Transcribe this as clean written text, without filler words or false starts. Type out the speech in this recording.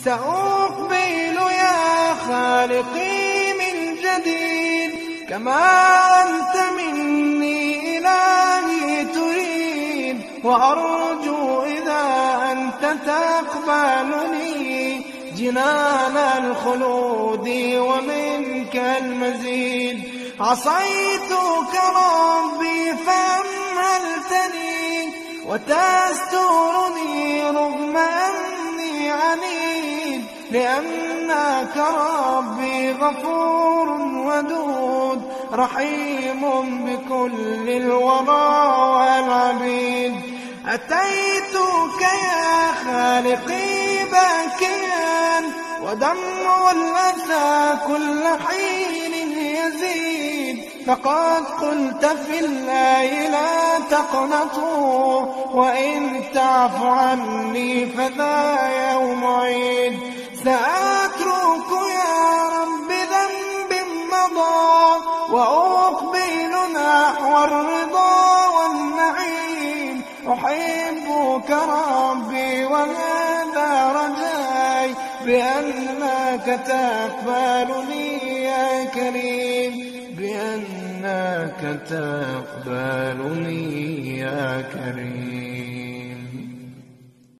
سأقبل يا خالقي من جديد كما أنت مني إلهي تريد، وأرجو إذا أنت تقبلني جنان الخلود ومنك المزيد. عصيتك ربي فأمهلتني وتسترني رغم أني عنيد، لأنك ربي غفور ودود رحيم بكل الورى والعبيد. أتيتك يا خالقي باكيا ودمع الأسى كل حين يزيد، فقد قلت في الله لا تقنطوا وإن تعف عني فذا يوم عيد. سأترك يا رب ذنب مضى وأقبل نحو الرضا والنعيم. أحبك ربي وهذا رجاي بأنك تقبلني يا كريم، بأنك تقبلني يا كريم.